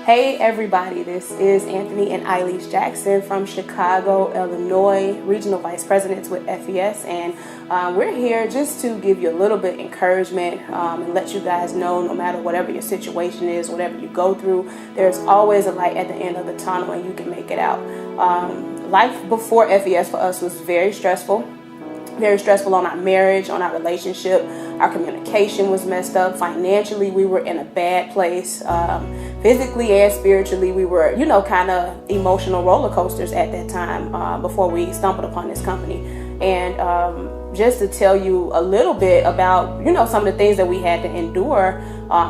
Hey everybody, this is Anthony and Eileen Jackson from Chicago, Illinois, Regional Vice Presidents with FES, and we're here just to give you a little bit of encouragement and let you guys know no matter whatever your situation is, whatever you go through, there's always a light at the end of the tunnel and you can make it out. Life before FES for us was very stressful on our marriage, on our relationship. Our communication was messed up. Financially, we were in a bad place. Physically and spiritually, we were, kind of emotional roller coasters at that time before we stumbled upon this company. And just to tell you a little bit about, some of the things that we had to endure,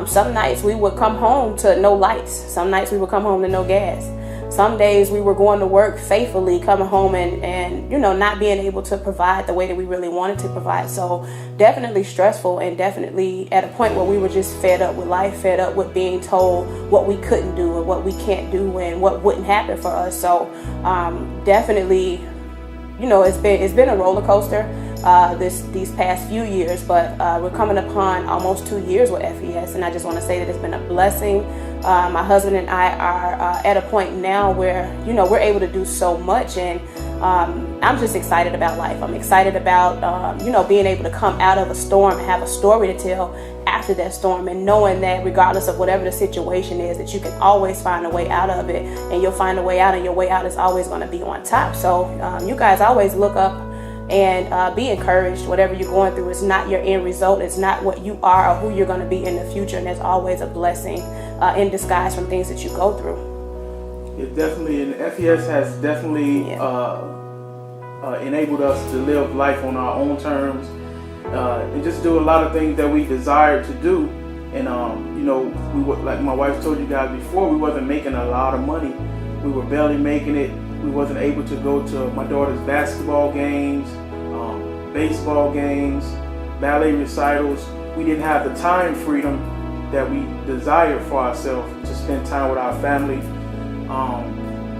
some nights we would come home to no lights. Some nights we would come home to no gas. Some days we were going to work faithfully, coming home and not being able to provide the way that we really wanted to provide. So definitely stressful, and definitely at a point where we were just fed up with life, fed up with being told what we couldn't do and what we can't do and what wouldn't happen for us. So definitely, it's been a roller coaster these past few years, but we're coming upon almost 2 years with FES, and I just want to say that it's been a blessing. My husband and I are at a point now where, we're able to do so much, and I'm just excited about life. I'm excited about, being able to come out of a storm and have a story to tell after that storm, and knowing that regardless of whatever the situation is, that you can always find a way out of it, and you'll find a way out, and your way out is always going to be on top. So you guys always look up and be encouraged. Whatever you're going through is not your end result. It's not what you are or who you're going to be in the future, and there's always a blessing in disguise from things that you go through. Yeah, definitely, and FES has definitely enabled us to live life on our own terms and just do a lot of things that we desired to do. And we were, like my wife told you guys before, we wasn't making a lot of money. We were barely making it. We wasn't able to go to my daughter's basketball games, baseball games, ballet recitals. We didn't have the time freedom that we desired for ourselves to spend time with our family.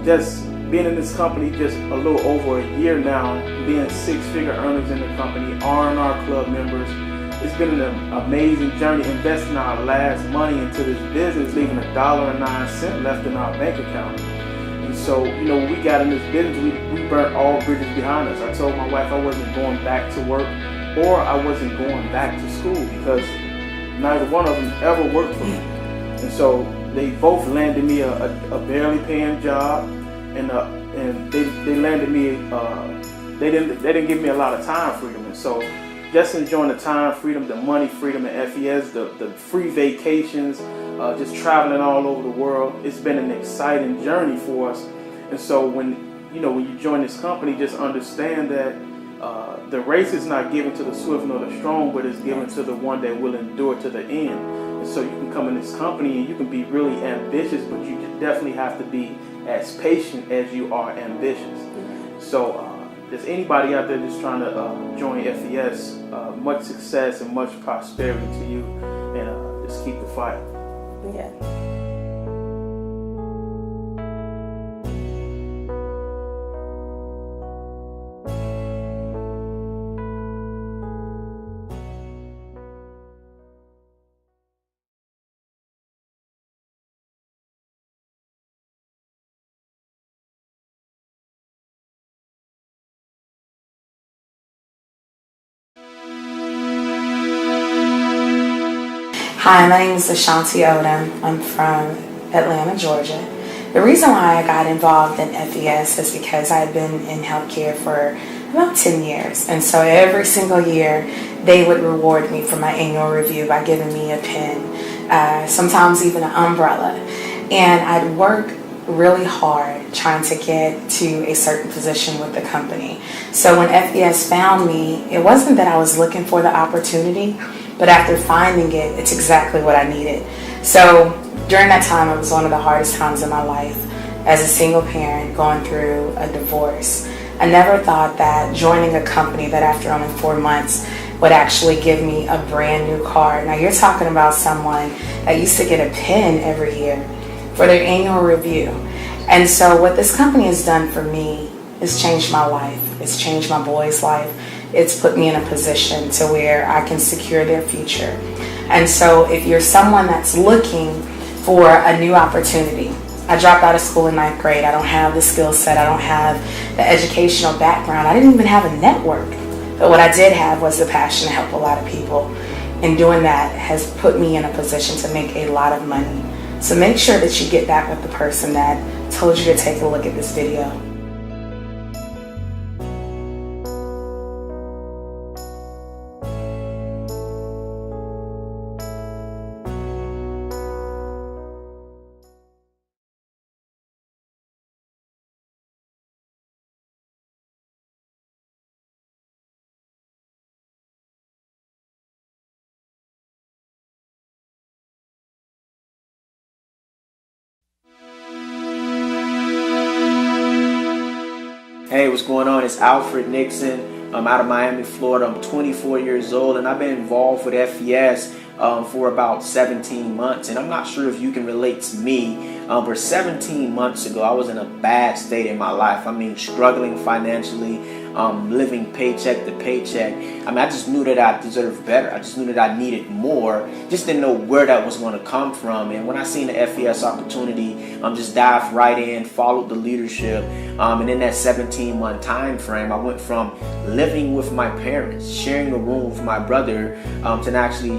Just being in this company just a little over a year now, being six-figure earners in the company, R&R club members, it's been an amazing journey, investing our last money into this business, leaving $1.09 left in our bank account. And so, when we got in this business, we burnt all bridges behind us. I told my wife I wasn't going back to work, or I wasn't going back to school, because neither one of them ever worked for me. And so they both landed me a barely paying job, and they landed me they didn't give me a lot of time freedom. And so just enjoying the time freedom, the money freedom at FES, the free vacations, just traveling all over the world. It's been an exciting journey for us. And so when you join this company, just understand that the race is not given to the swift nor the strong, but it's given to the one that will endure to the end. And so you can come in this company and you can be really ambitious, but you definitely have to be as patient as you are ambitious. So there's anybody out there just trying to join FES, much success and much prosperity to you, and just keep the fight. Yeah. Hi, my name is Ashanti Odom. I'm from Atlanta, Georgia. The reason why I got involved in FES is because I had been in healthcare for about 10 years. And so every single year, they would reward me for my annual review by giving me a pen, sometimes even an umbrella. And I'd work really hard trying to get to a certain position with the company. So when FES found me, it wasn't that I was looking for the opportunity, but after finding it, it's exactly what I needed. So during that time, it was one of the hardest times in my life as a single parent going through a divorce. I never thought that joining a company that after only 4 months would actually give me a brand new car. Now you're talking about someone that used to get a pen every year for their annual review. And so what this company has done for me is changed my life. It's changed my boys' life. It's put me in a position to where I can secure their future. And so if you're someone that's looking for a new opportunity. I dropped out of school in 9th grade. I don't have the skill set. I don't have the educational background. I didn't even have a network. But what I did have was the passion to help a lot of people. And doing that has put me in a position to make a lot of money. So make sure that you get back with the person that told you to take a look at this video. Hey, what's going on? It's Alfred Nixon. I'm out of Miami, Florida. I'm 24 years old, and I've been involved with FES for about 17 months. And I'm not sure if you can relate to me, but 17 months ago, I was in a bad state in my life. I mean, struggling financially, living paycheck to paycheck. I mean, I just knew that I deserved better. I just knew that I needed more. Just didn't know where that was going to come from. And when I seen the FES opportunity, just dived right in, followed the leadership. And in that 17-month time frame, I went from living with my parents, sharing a room with my brother, to actually,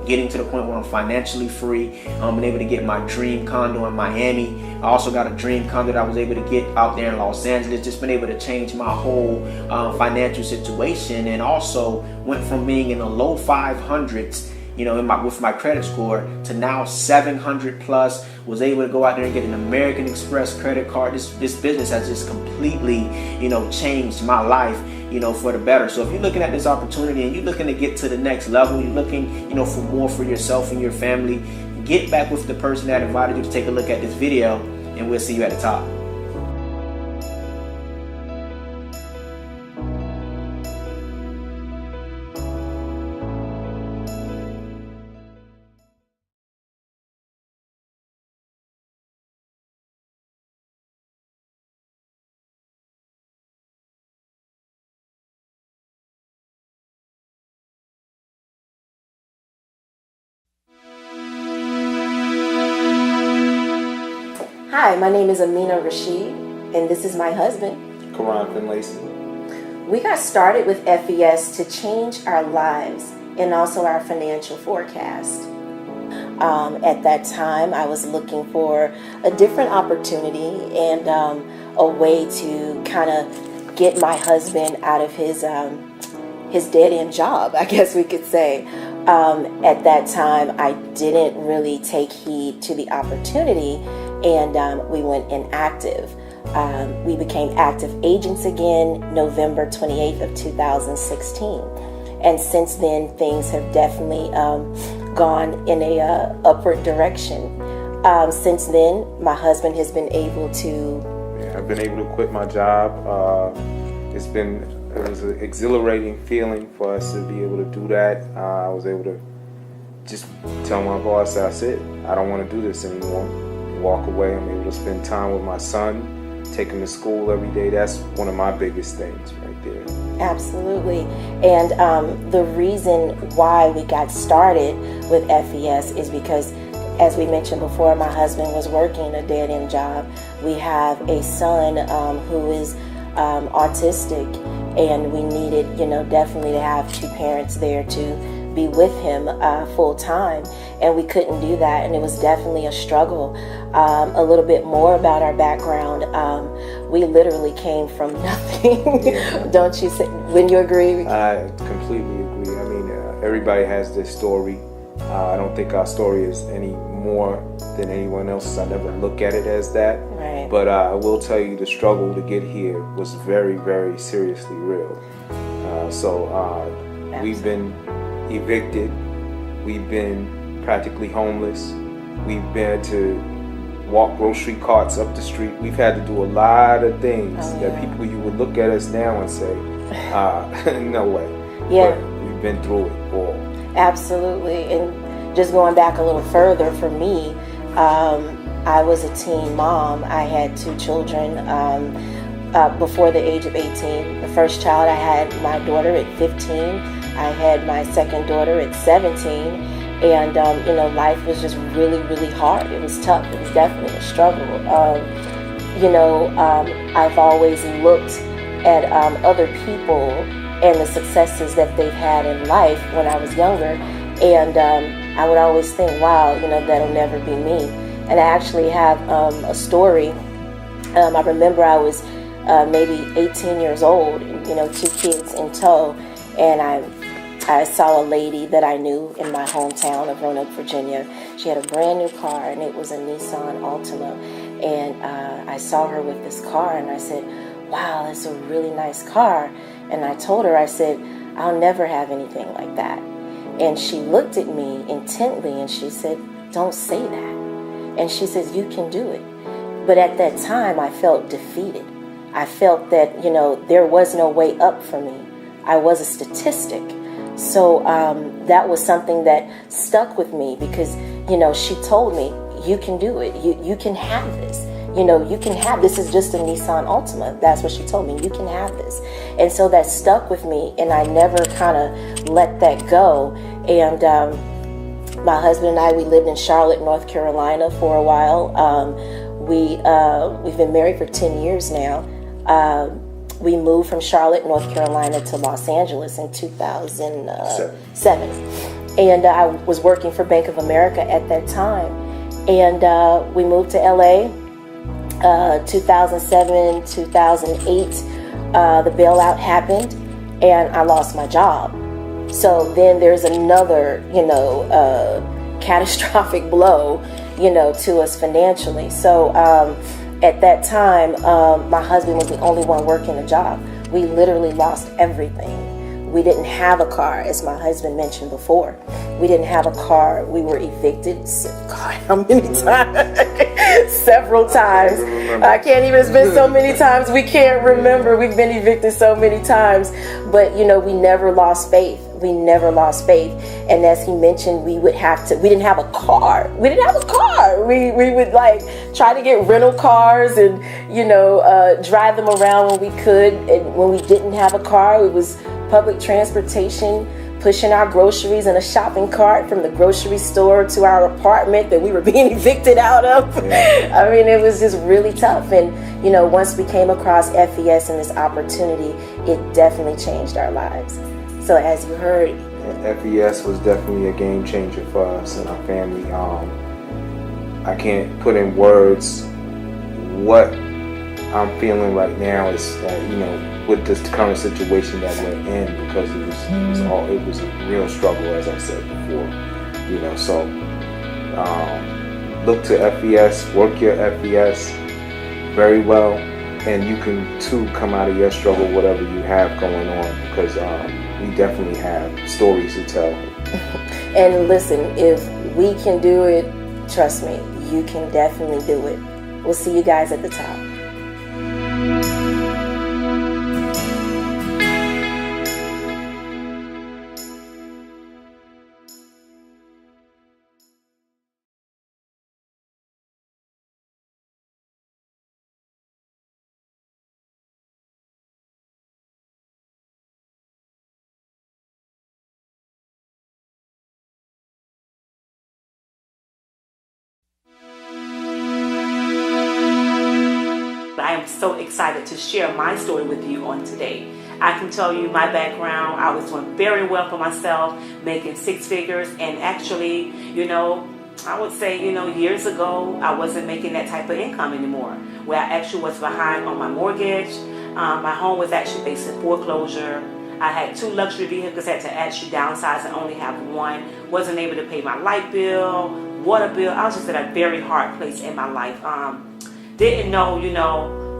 getting to the point where I'm financially free, been able to get my dream condo in Miami. I also got a dream condo that I was able to get out there in Los Angeles. Just been able to change my whole financial situation, and also went from being in the low 500s, with my credit score, to now 700 plus. Was able to go out there and get an American Express credit card. This business has just completely, changed my life, for the better. So if you're looking at this opportunity and you're looking to get to the next level, you're looking, for more for yourself and your family, get back with the person that invited you to take a look at this video, and we'll see you at the top. Hi, my name is Amina Rashid, and this is my husband, Karan Finlayson. We got started with FES to change our lives and also our financial forecast. At that time, I was looking for a different opportunity and a way to kind of get my husband out of his dead-end job, I guess we could say. At that time, I didn't really take heed to the opportunity, and we went inactive. We became active agents again November 28th of 2016. And since then, things have definitely gone in a upward direction. Since then, my husband has been able to... I've been able to quit my job. It was an exhilarating feeling for us to be able to do that. I was able to just tell my boss, that's it. I don't want to do this anymore. Walk away. I'm able to spend time with my son, take him to school every day. That's one of my biggest things right there. Absolutely. And the reason why we got started with FES is because, as we mentioned before, my husband was working a dead-end job. We have a son who is autistic, and we needed, definitely to have two parents there to be with him full time, and we couldn't do that, and it was definitely a struggle. A little bit more about our background. We literally came from nothing. Yeah. Don't you say? Wouldn't you agree? I completely agree. I mean, everybody has their story. I don't think our story is any more than anyone else's. I never look at it as that. Right. But I will tell you, the struggle to get here was very, very seriously real. We've been evicted. We've been practically homeless. We've been to walk grocery carts up the street. We've had to do a lot of things that people, you would look at us now and say, no way. Yeah. But we've been through it all. Absolutely. And just going back a little further, for me, I was a teen mom. I had two children before the age of 18. The first child, I had my daughter at 15. I had my second daughter at 17. And, life was just really, really hard. It was tough. It was definitely a struggle. I've always looked at other people and the successes that they've had in life when I was younger. And I would always think, wow, that'll never be me. And I actually have a story. I remember I was maybe 18 years old, 2 kids in tow. And I saw a lady that I knew in my hometown of Roanoke, Virginia. She had a brand new car, and it was a Nissan Altima. And I saw her with this car, and I said, wow, that's a really nice car. And I told her, I said, I'll never have anything like that. And she looked at me intently, and she said, don't say that. And she says, you can do it. But at that time, I felt defeated. I felt that, there was no way up for me. I was a statistic. So that was something that stuck with me because, she told me, you can do it. You can have this. You can have this. Is just a Nissan Altima. That's what she told me. You can have this. And so that stuck with me, and I never kind of let that go. And my husband and I, we lived in Charlotte, North Carolina for a while. We've been married for 10 years now. We moved from Charlotte, North Carolina to Los Angeles in 2007. And I was working for Bank of America at that time. And we moved to LA, 2007, 2008. The bailout happened, and I lost my job. So then there's another, catastrophic blow, to us financially. So at that time, my husband was the only one working a job. We literally lost everything. We didn't have a car, as my husband mentioned before. We didn't have a car. We were evicted. God, how many times? Several times. I can't even, it's been so many times we can't remember. We've been evicted so many times. But, we never lost faith. We never lost faith. And as he mentioned, we didn't have a car. We didn't have a car. We would try to get rental cars and, drive them around when we could. And when we didn't have a car, it was public transportation, pushing our groceries in a shopping cart from the grocery store to our apartment that we were being evicted out of. I mean, it was just really tough. And, once we came across FES and this opportunity, it definitely changed our lives. So as you heard, FES was definitely a game changer for us and our family. I can't put in words what I'm feeling right now is that, with this current situation that we're in, because it was a real struggle, as I said before. So look to FES, work your FES very well, and you can too come out of your struggle, whatever you have going on, because we definitely have stories to tell. And listen, if we can do it, trust me, you can definitely do it. We'll see you guys at the top. I am so excited to share my story with you on today. I can tell you my background. I was doing very well for myself, making 6 figures, and actually, I would say, years ago, I wasn't making that type of income anymore, where I actually was behind on my mortgage. My home was actually facing foreclosure. I had 2 luxury vehicles, had to actually downsize and only have 1. Wasn't able to pay my light bill, water bill. I was just at a very hard place in my life. Didn't know,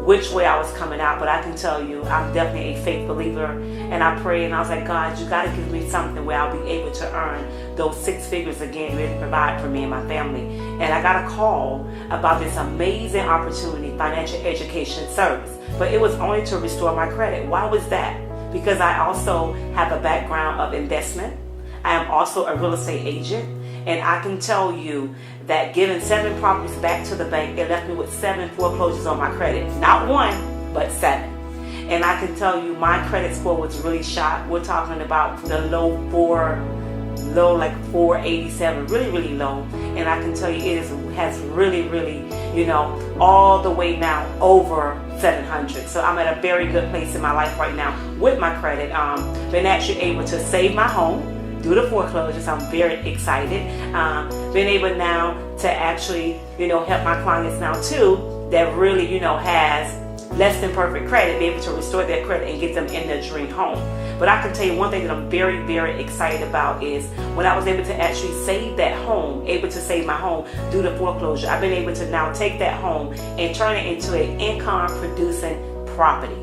which way I was coming out, but I can tell you I'm definitely a faith believer, and I prayed and I was like, God, you got to give me something where I'll be able to earn those 6 figures again, really provide for me and my family. And I got a call about this amazing opportunity, financial education service, but it was only to restore my credit. Why was that? Because I also have a background of investment. I am also a real estate agent. And I can tell you that giving 7 properties back to the bank, it left me with 7 foreclosures on my credit. Not 1, but 7. And I can tell you my credit score was really shot. We're talking about the low 490s, low, like 487, really, really low. And I can tell you has really, really, all the way now over 700. So I'm at a very good place in my life right now with my credit. Been actually able to save my home due to foreclosures. I'm very excited. Been able now to actually, help my clients now too that really, has less than perfect credit, be able to restore their credit and get them in their dream home. But I can tell you one thing that I'm very, very excited about is when I was able to actually save that home, able to save my home due to foreclosure, I've been able to now take that home and turn it into an income producing property.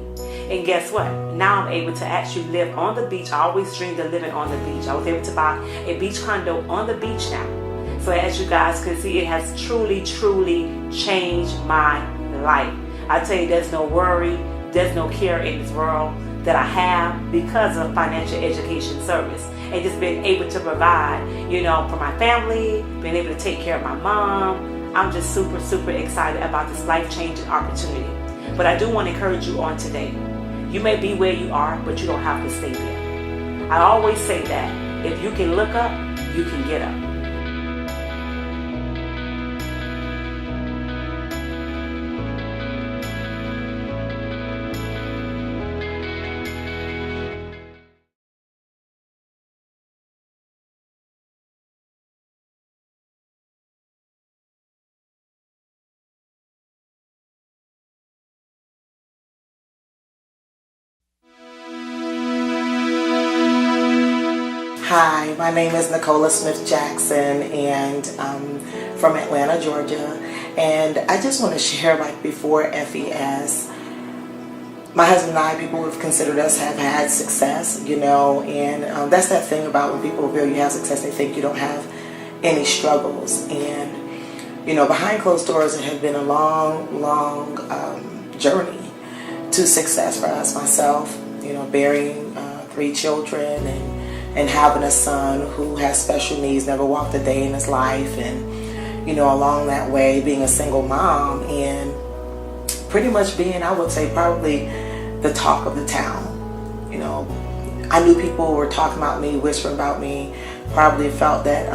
And guess what? Now I'm able to actually live on the beach. I always dreamed of living on the beach. I was able to buy a beach condo on the beach now. So as you guys can see, it has truly, truly changed my life. I tell you, there's no worry, there's no care in this world that I have because of financial education service and just being able to provide, for my family, being able to take care of my mom. I'm just super, super excited about this life-changing opportunity. But I do want to encourage you on today. You may be where you are, but you don't have to stay there. I always say that if you can look up, you can get up. Hi, my name is Nicola Smith Jackson, and I'm from Atlanta, Georgia. And I just want to share, before FES, my husband and I, people have considered us have had success, and that's that thing about when people feel you have success, they think you don't have any struggles. And, behind closed doors, it had been a long, long journey to success for us. Myself, bearing 3 children and having a son who has special needs, never walked a day in his life, and along that way being a single mom and pretty much being, I would say, probably the talk of the town. I knew people were talking about me, whispering about me, probably felt that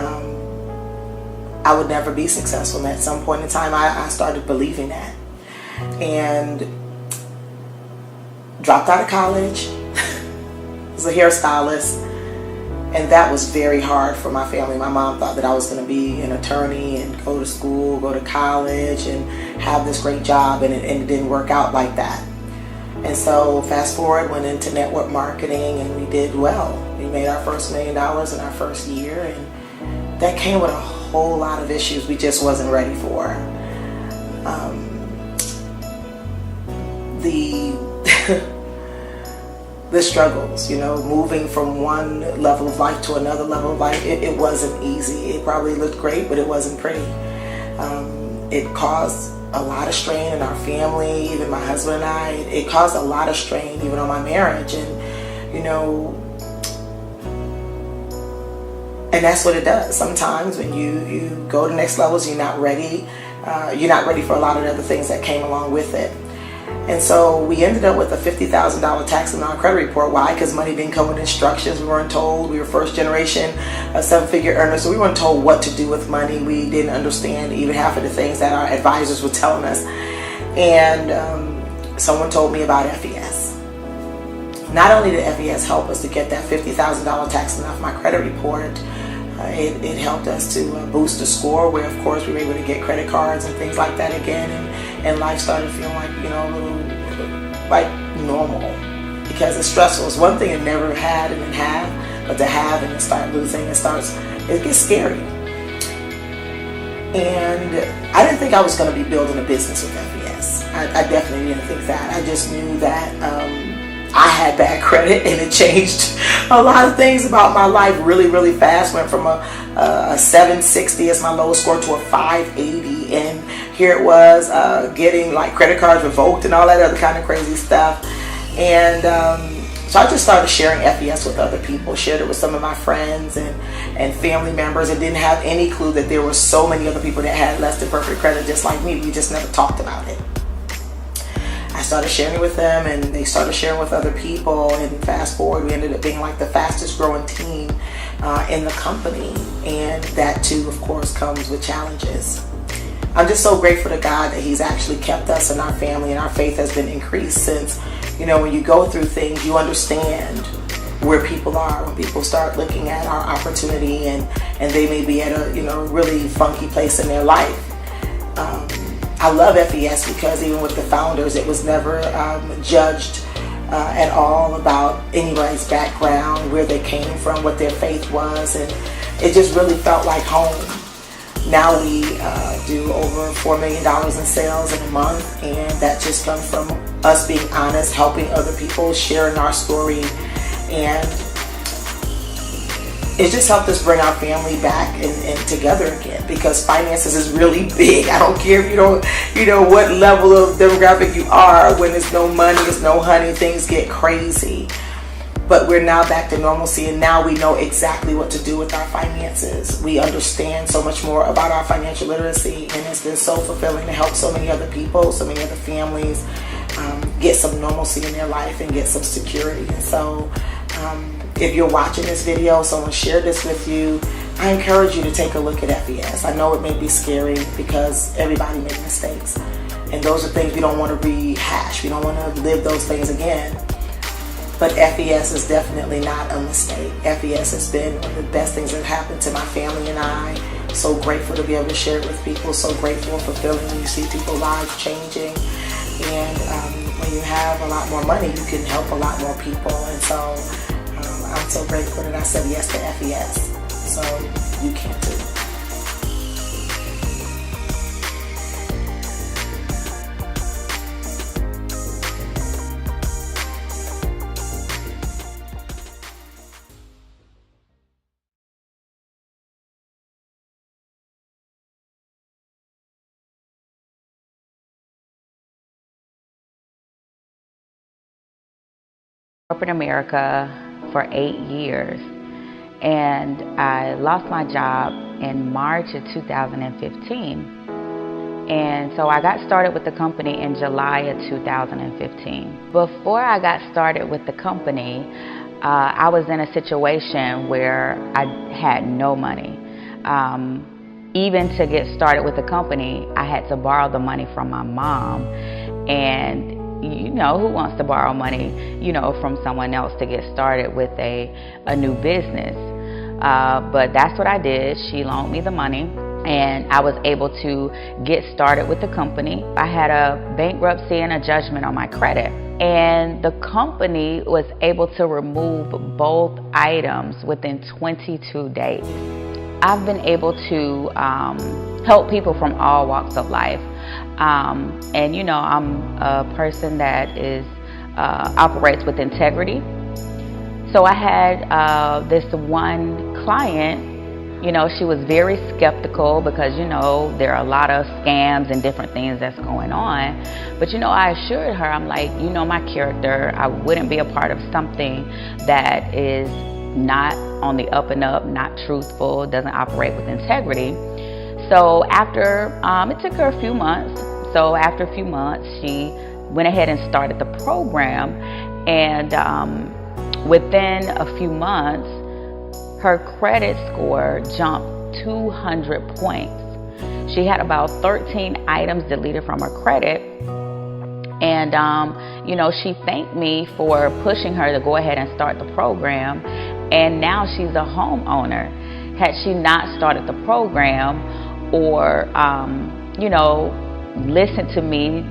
I would never be successful. And at some point in time I started believing that, and dropped out of college, was a hairstylist. And that was very hard for my family. My mom thought that I was going to be an attorney and go to school, go to college, and have this great job, and it didn't work out like that. And so fast forward, went into network marketing, and we did well. We made our first $1 million in our first year, and that came with a whole lot of issues we just wasn't ready for. The struggles, moving from one level of life to another level of life, it wasn't easy. It probably looked great, but it wasn't pretty. It caused a lot of strain in our family, even my husband and I. It caused a lot of strain even on my marriage, and and that's what it does. Sometimes when you go to next levels, you're not ready. You're not ready for a lot of the other things that came along with it. And so we ended up with a $50,000 tax on our credit report. Why? Because money didn't come with instructions. We weren't told. We were first generation 7-figure earners, so we weren't told what to do with money. We didn't understand even half of the things that our advisors were telling us. And someone told me about FES. Not only did FES help us to get that $50,000 tax off my credit report, it helped us to boost the score, where of course we were able to get credit cards and things like that again, and life started feeling like, a little like normal, because it's stressful. It's one thing to never had and then have, but to have and then start losing, it gets scary. And I didn't think I was going to be building a business with FES. I definitely didn't think that. I just knew that I had bad credit, and it changed a lot of things about my life really, really fast. Went from a 760 as my lowest score to a 580, and here it was getting credit cards revoked and all that other kind of crazy stuff. And so I just started sharing FES with other people, shared it with some of my friends and family members, and didn't have any clue that there were so many other people that had less than perfect credit just like me. We just never talked about it. I started sharing with them, and they started sharing with other people, and fast forward, we ended up being the fastest growing team in the company, and that too, of course, comes with challenges. I'm just so grateful to God that He's actually kept us and our family, and our faith has been increased since, when you go through things, you understand where people are. When people start looking at our opportunity and they may be at a, really funky place in their life. I love FES because even with the founders, it was never judged at all about anybody's background, where they came from, what their faith was, and it just really felt like home. Now we do over $4 million in sales in a month, and that just comes from us being honest, helping other people, sharing our story, and it just helped us bring our family back and together again, because finances is really big. I don't care if you know what level of demographic you are. When there's no money, there's no honey, things get crazy. But we're now back to normalcy, and now we know exactly what to do with our finances. We understand so much more about our financial literacy, and it's been so fulfilling to help so many other people, so many other families get some normalcy in their life and get some security. And so if you're watching this video, someone shared this with you, I encourage you to take a look at FES. I know it may be scary because everybody makes mistakes, and those are things we don't want to rehash. We don't want to live those things again. But FES is definitely not a mistake. FES has been one of the best things that happened to my family and I. So grateful to be able to share it with people. So grateful and fulfilling when you see people's lives changing. And when you have a lot more money, you can help a lot more people. And so I'm so grateful that I said yes to FES. So you can too. Corporate America for 8 years, and I lost my job in March of 2015, and so I got started with the company in July of 2015. Before I got started with the company, I was in a situation where I had no money. Even to get started with the company, I had to borrow the money from my mom, and who wants to borrow money, from someone else to get started with a new business? But that's what I did. She loaned me the money, and I was able to get started with the company. I had a bankruptcy and a judgment on my credit, and the company was able to remove both items within 22 days. I've been able to help people from all walks of life. And I'm a person that operates with integrity. So I had this one client, she was very skeptical because, there are a lot of scams and different things that's going on. But, I assured her, I'm like, my character, I wouldn't be a part of something that is not on the up and up, not truthful, doesn't operate with integrity. So after, it took her a few months. So after a few months, she went ahead and started the program. And within a few months, her credit score jumped 200 points. She had about 13 items deleted from her credit. And, she thanked me for pushing her to go ahead and start the program. And now she's a homeowner. Had she not started the program, or, listen to me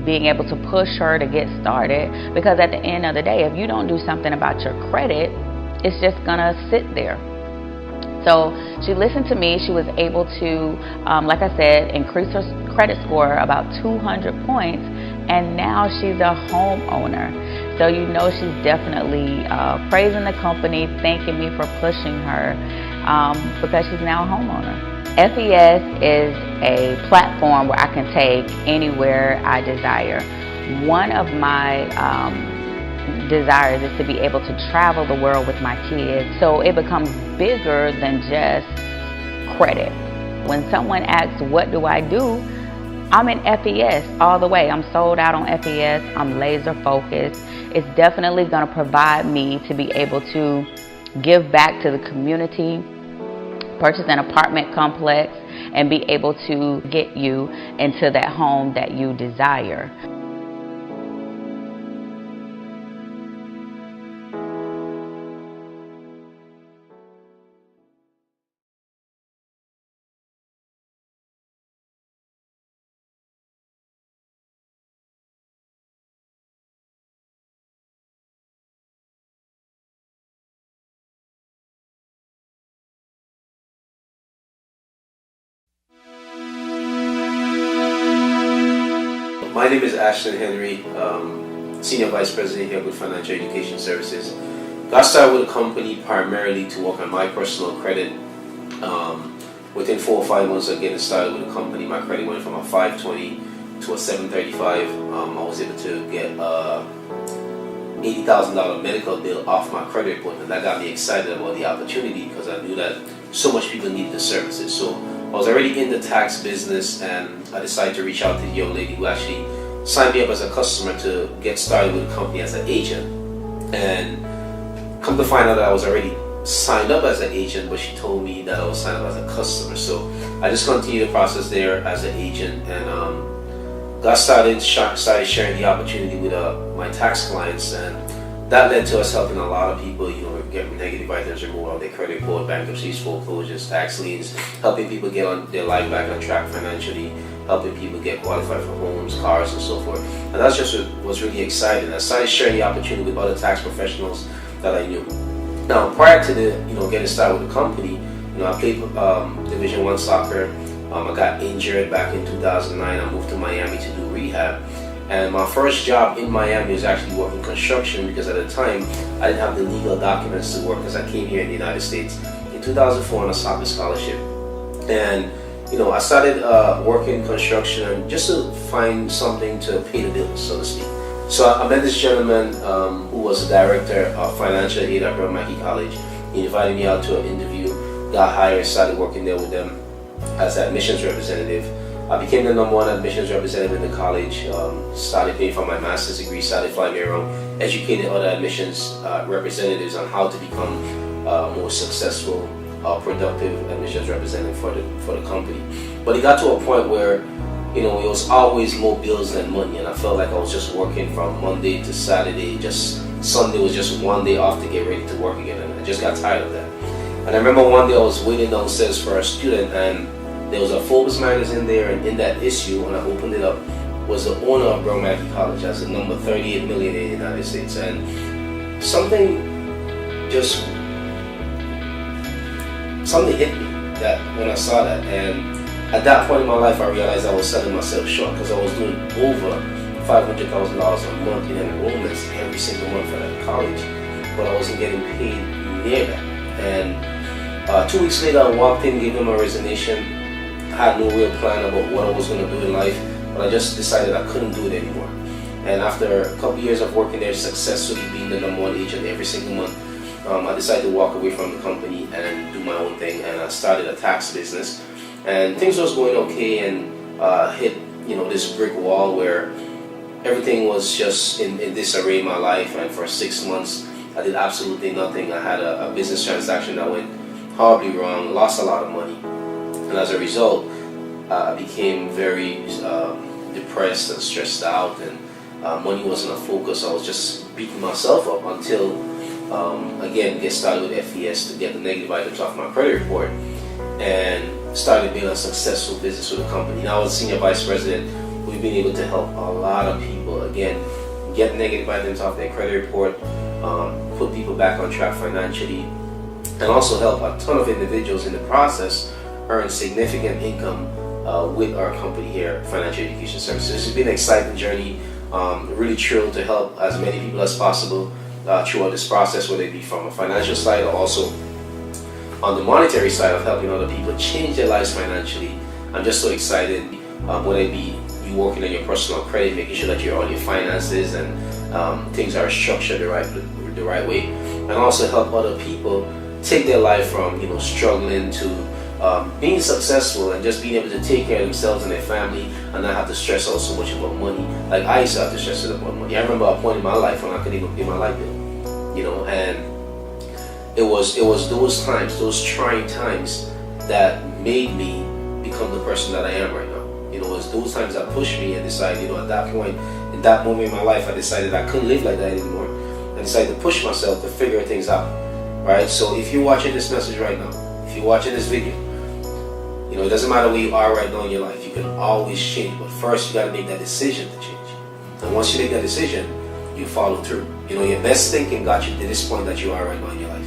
being able to push her to get started, because at the end of the day, if you don't do something about your credit, it's just gonna sit there. So she listened to me. She was able to, like I said, increase her credit score about 200 points, and now she's a homeowner. So she's definitely praising the company, thanking me for pushing her, because she's now a homeowner. FES is a platform where I can take anywhere I desire. One of my desires is to be able to travel the world with my kids, so it becomes bigger than just credit. When someone asks, what do I do? I'm in FES all the way. I'm sold out on FES. I'm laser focused. It's definitely going to provide me to be able to give back to the community, purchase an apartment complex, and be able to get you into that home that you desire. My name is Ashton Henry, Senior Vice President here with Financial Education Services. Got started with a company primarily to work on my personal credit. Within 4 or 5 months of getting started with the company, my credit went from a 520 to a 735. I was able to get a $80,000 medical bill off my credit report, and that got me excited about the opportunity because I knew that so much people needed the services. So I was already in the tax business, and I decided to reach out to the young lady who actually signed me up as a customer to get started with the company as an agent. And come to find out that I was already signed up as an agent, but she told me that I was signed up as a customer. So I just continued the process there as an agent, and got started sharing the opportunity with my tax clients, and that led to us helping a lot of people, get negative items removed on their credit report, bankruptcies, foreclosures, tax liens, helping people get on their life back on track financially, helping people get qualified for homes, cars, and so forth. And that's just what was really exciting. I started sharing the opportunity with other tax professionals that I knew. Now, prior to getting started with the company, I played Division I soccer. I got injured back in 2009. I moved to Miami to do rehab. And my first job in Miami was actually working construction because at the time I didn't have the legal documents to work because I came here in the United States in 2004 on a soccer scholarship. And I started working construction just to find something to pay the bills, so to speak. So I met this gentleman who was the director of financial aid at Brown Mackie College. He invited me out to an interview, got hired, started working there with them as an admissions representative. I became the #1 admissions representative in the college, started paying for my master's degree, started flying me around, educated other admissions representatives on how to become a more successful, productive admissions representative for the company. But it got to a point where it was always more bills than money, and I felt like I was just working from Monday to Saturday, just Sunday was just one day off to get ready to work again, and I just got tired of that. And I remember one day I was waiting downstairs for a student, and there was a Forbes magazine there, and in that issue, when I opened it up, was the owner of Brown Mackie College as the number 38 millionaire in the United States. And something hit me that when I saw that. And at that point in my life, I realized I was selling myself short because I was doing over $500,000 a month in enrollments every single month for that college, but I wasn't getting paid near that. And 2 weeks later, I walked in, gave them my resignation. I had no real plan about what I was going to do in life, but I just decided I couldn't do it anymore. And after a couple years of working there, successfully being the #1 agent every single month, I decided to walk away from the company and do my own thing, and I started a tax business. And things was going okay, and hit this brick wall where everything was just in disarray in my life. And for 6 months, I did absolutely nothing. I had a business transaction that went horribly wrong, lost a lot of money. And as a result, I became very depressed and stressed out, and money wasn't a focus. I was just beating myself up until, again, get started with FES to get the negative items off my credit report, and started being a successful business with the company. Now as Senior Vice President, we've been able to help a lot of people, again, get negative items off their credit report, put people back on track financially, and also help a ton of individuals in the process earn significant income with our company here, Financial Education Services. This has been an exciting journey. Really thrilled to help as many people as possible throughout this process, whether it be from a financial side or also on the monetary side of helping other people change their lives financially. I'm just so excited, whether it be you working on your personal credit, making sure that you're on your finances and things are structured the right way, and also help other people take their life from struggling to being successful and just being able to take care of themselves and their family and not have to stress out so much about money. Like I used to have to stress about money. I remember a point in my life when I couldn't even pay my light bill, and it was those times, those trying times, that made me become the person that I am right now. You know, it was those times that pushed me and decided, you know, at that point, in that moment in my life, I decided I couldn't live like that anymore. I decided to push myself to figure things out, right? So if you're watching this message right now, if you're watching this video, you know, it doesn't matter where you are right now in your life, you can always change, but first you got to make that decision to change. And once you make that decision, you follow through. You know, your best thinking got you to this point that you are right now in your life.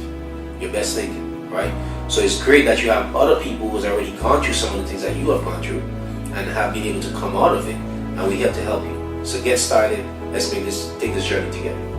Your best thinking, right? So it's great that you have other people who's already gone through some of the things that you have gone through and have been able to come out of it, and we have to help you. So get started. Let's take this journey together.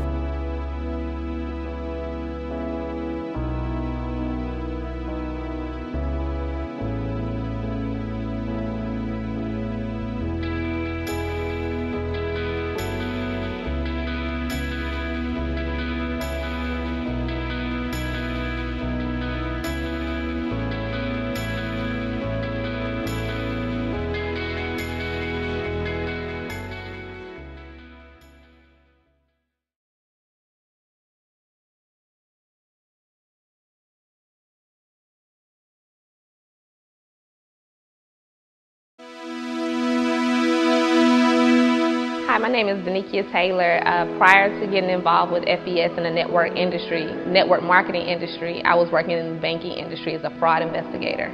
Hi, my name is Benikia Taylor. Prior to getting involved with FES in the network marketing industry, I was working in the banking industry as a fraud investigator.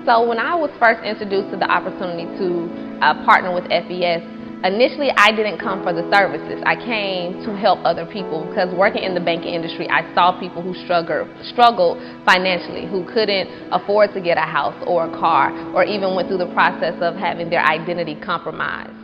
So when I was first introduced to the opportunity to partner with FES, initially I didn't come for the services. I came to help other people because working in the banking industry, I saw people who struggled financially, who couldn't afford to get a house or a car, or even went through the process of having their identity compromised.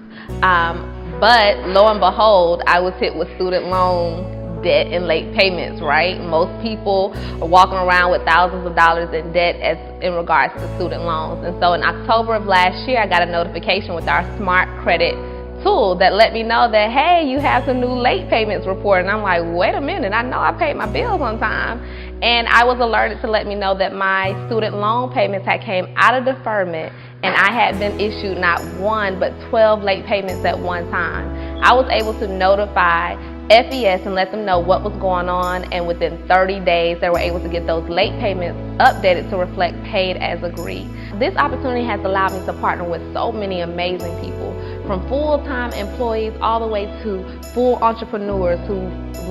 But lo and behold, I was hit with student loan debt and late payments, right? Most people are walking around with thousands of dollars in debt in regards to student loans. And so in October of last year, I got a notification with our Smart Credit tool that let me know that, hey, you have some new late payments report. And I'm like, wait a minute, I know I paid my bills on time. And I was alerted to let me know that my student loan payments had came out of deferment, and I had been issued not 1 but 12 late payments at one time. I was able to notify FES and let them know what was going on, and within 30 days they were able to get those late payments updated to reflect paid as agreed. This opportunity has allowed me to partner with so many amazing people, from full-time employees all the way to full entrepreneurs who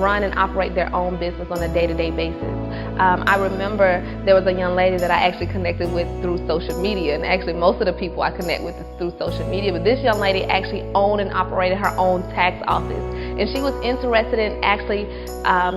run and operate their own business on a day-to-day basis. I remember there was a young lady that I actually connected with through social media, and actually most of the people I connect with is through social media, but this young lady actually owned and operated her own tax office, and she was interested in actually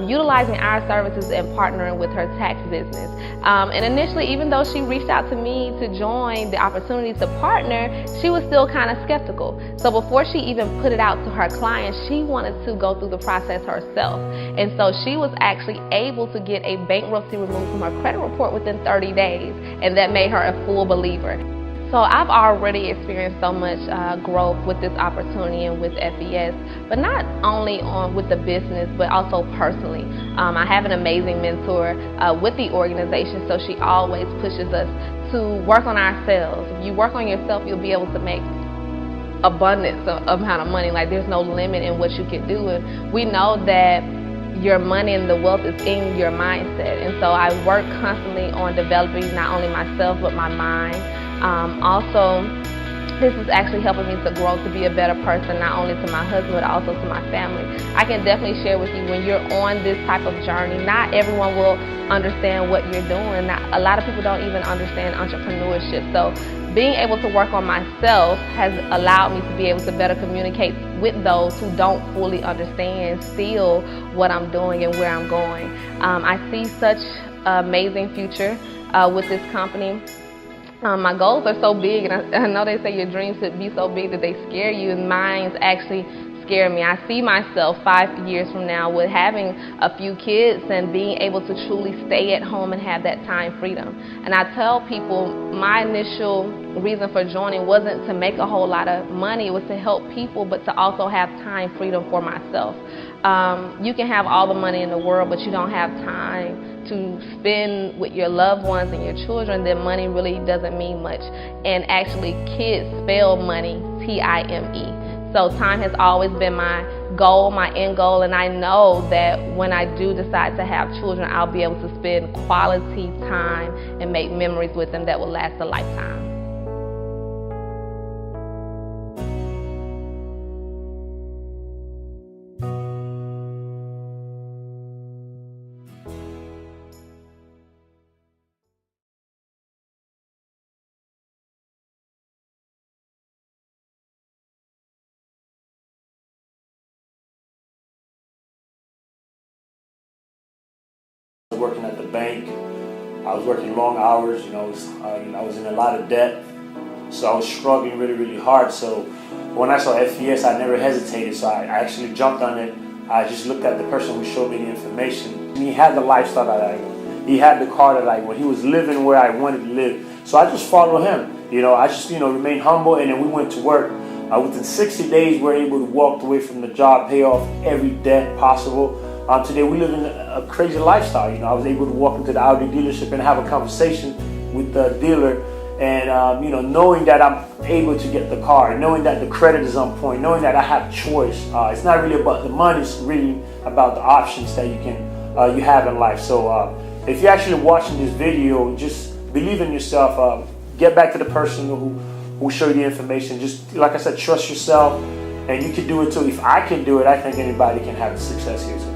utilizing our services and partnering with her tax business. And initially, even though she reached out to me to join the opportunity to partner, she was still kind of skeptical. So before she even put it out to her clients, she wanted to go through the process herself. And so she was actually able to get a bankruptcy removed from her credit report within 30 days, and that made her a full believer. So I've already experienced so much growth with this opportunity and with FES, but not only with the business, but also personally. I have an amazing mentor with the organization, so she always pushes us to work on ourselves. If you work on yourself, you'll be able to make abundance amount of money. Like, there's no limit in what you can do, and we know that your money and the wealth is in your mindset. And so I work constantly on developing not only myself but my mind. Also, this is actually helping me to grow to be a better person, not only to my husband but also to my family. I can definitely share with you, when you're on this type of journey, not everyone will understand what you're doing. A lot of people don't even understand entrepreneurship. So being able to work on myself has allowed me to be able to better communicate with those who don't fully understand still what I'm doing and where I'm going. I see such an amazing future with this company. My goals are so big, and I know they say your dreams should be so big that they scare you, and mine's actually scare me. I see myself 5 years from now with having a few kids and being able to truly stay at home and have that time freedom. And I tell people my initial reason for joining wasn't to make a whole lot of money. It was to help people, but to also have time freedom for myself. You can have all the money in the world, but you don't have time to spend with your loved ones and your children, then money really doesn't mean much. And actually, kids spell money T-I-M-E. So time has always been my goal, my end goal, and I know that when I do decide to have children, I'll be able to spend quality time and make memories with them that will last a lifetime. Working at the bank, I was working long hours. I was in a lot of debt, so I was struggling really hard. So when I saw FES, I never hesitated. So I actually jumped on it. I just looked at the person who showed me the information. He had the lifestyle that I want. He had the car that I want. He was living where I wanted to live. So I just followed him. I just remained humble, and then we went to work. Within 60 days, we were able to walk away from the job, pay off every debt possible. Today we live in a crazy lifestyle. I was able to walk into the Audi dealership and have a conversation with the dealer, and knowing that I'm able to get the car, knowing that the credit is on point, knowing that I have choice. It's not really about the money; it's really about the options that you have in life. So if you're actually watching this video, just believe in yourself. Get back to the person who showed you the information. Just like I said, trust yourself, and you can do it too. If I can do it, I think anybody can have success here too.